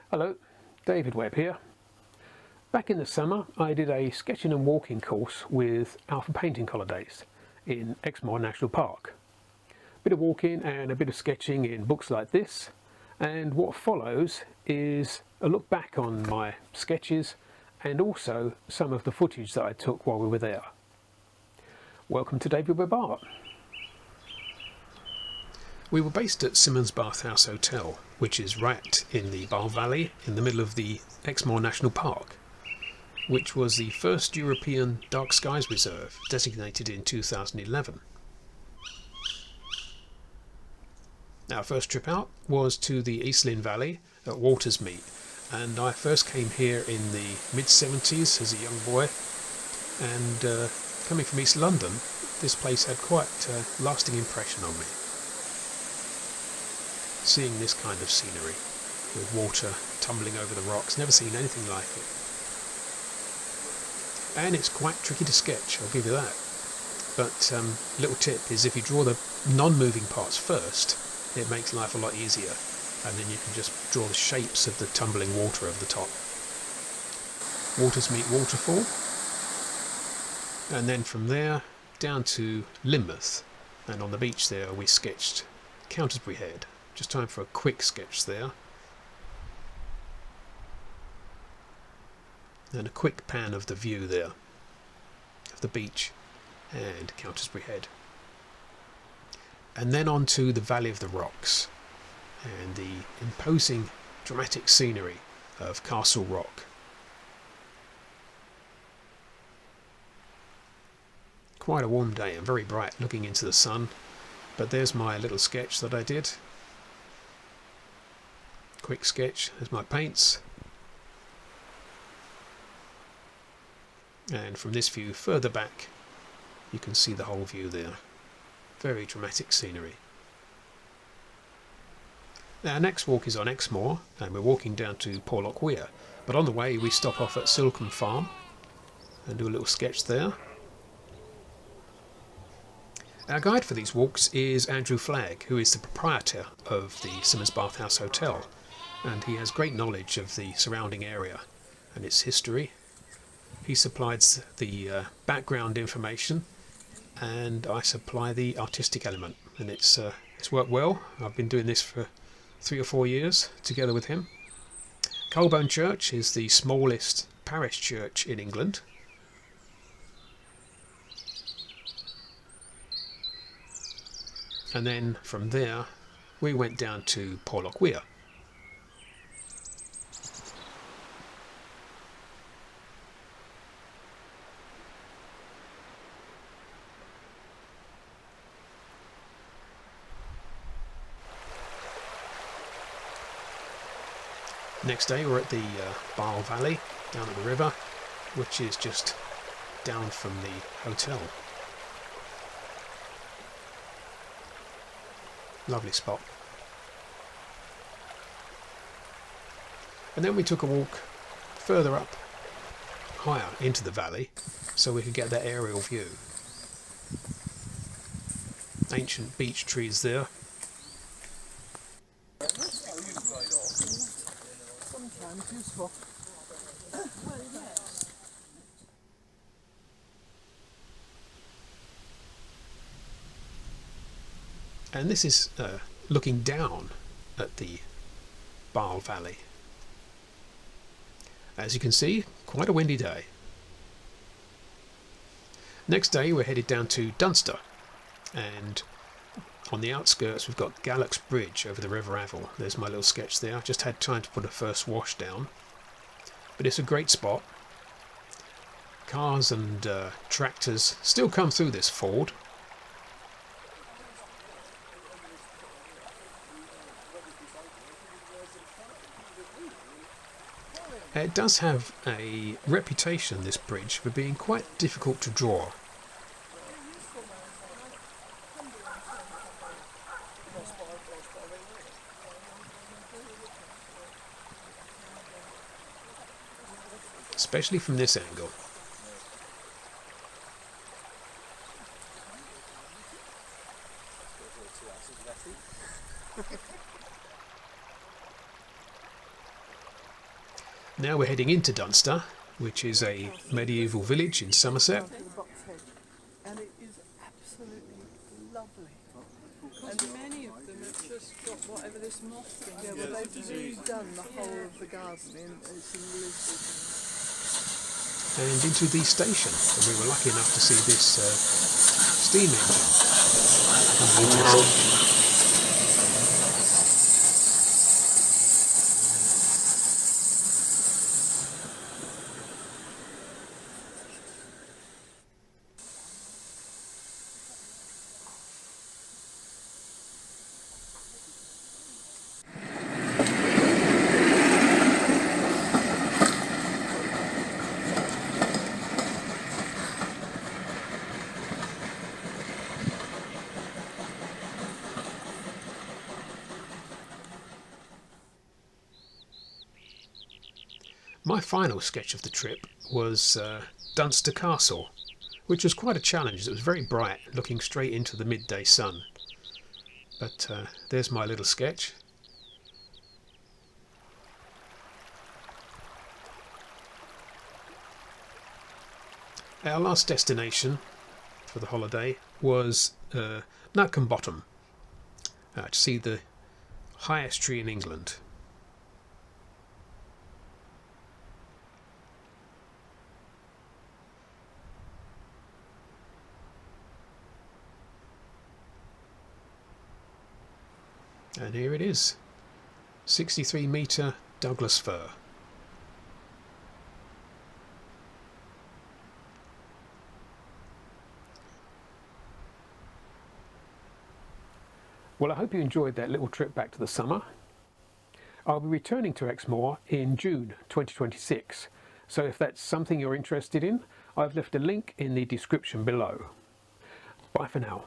Hello, David Webb here. Back in the summer I did a sketching and walking course with Alpha Painting Holidays in Exmoor National Park. A bit of walking and a bit of sketching in books like this, and what follows is a look back on my sketches and also some of the footage that I took while we were there. Welcome to David Webb Art. We were based at Simmons Bathhouse Hotel, which is right in the Barle Valley in the middle of the Exmoor National Park, which was the first European Dark Skies Reserve, designated in 2011. Our first trip out was to the East Lynne Valley at Watersmeet, and I first came here in the mid-70s as a young boy, and coming from East London, this place had quite a lasting impression on me. Seeing this kind of scenery with water tumbling over the rocks, never seen anything like it. And it's quite tricky to sketch, I'll give you that. But little tip is if you draw the non-moving parts first, it makes life a lot easier, and then you can just draw the shapes of the tumbling water over the top. Watersmeet waterfall, and then from there down to Lynmouth, and on the beach there we sketched Countersbury Head. Just time for a quick sketch there. And a quick pan of the view there, of the beach and Countersbury Head. And then on to the Valley of the Rocks and the imposing dramatic scenery of Castle Rock. Quite a warm day and very bright looking into the sun, but there's my little sketch that I did. Quick sketch, there's my paints, and from this view further back you can see the whole view there. Very dramatic scenery. Now, our next walk is on Exmoor, and we're walking down to Porlock Weir, but on the way we stop off at Silcombe Farm and do a little sketch there. Our guide for these walks is Andrew Flagg, who is the proprietor of the Simmons Bathhouse Hotel, and he has great knowledge of the surrounding area and its history. He supplies the background information, and I supply the artistic element, and it's worked well. I've been doing this for 3 or 4 years together with him. Colborne Church is the smallest parish church in England. And then from there we went down to Porlock Weir. Next day we're at the Barle Valley, down at the river, which is just down from the hotel. Lovely spot. And then we took a walk further up, higher into the valley, so we could get that aerial view. Ancient beech trees there. And this is looking down at the Barle Valley. As you can see, quite a windy day. Next day we're headed down to Dunster, and on the outskirts we've got Gallocks Bridge over the River Avil. There's my little sketch there. I've just had time to put a first wash down, but it's a great spot. Cars and tractors still come through this ford. It does have a reputation, this bridge, for being quite difficult to draw. Especially from this angle. Now we're heading into Dunster, which is a medieval village in Somerset. And it is absolutely lovely. And many of them have just got whatever this moss thing. Yeah, well they've redone the whole of the garden it's in Lisbon. And into the station, and we were lucky enough to see this steam engine. My final sketch of the trip was Dunster Castle, which was quite a challenge. It was very bright, looking straight into the midday sun. But there's my little sketch. Our last destination for the holiday was Nutcombe Bottom, to see the highest tree in England. And here it is, 63-metre Douglas fir. Well, I hope you enjoyed that little trip back to the summer. I'll be returning to Exmoor in June 2026, so if that's something you're interested in, I've left a link in the description below. Bye for now.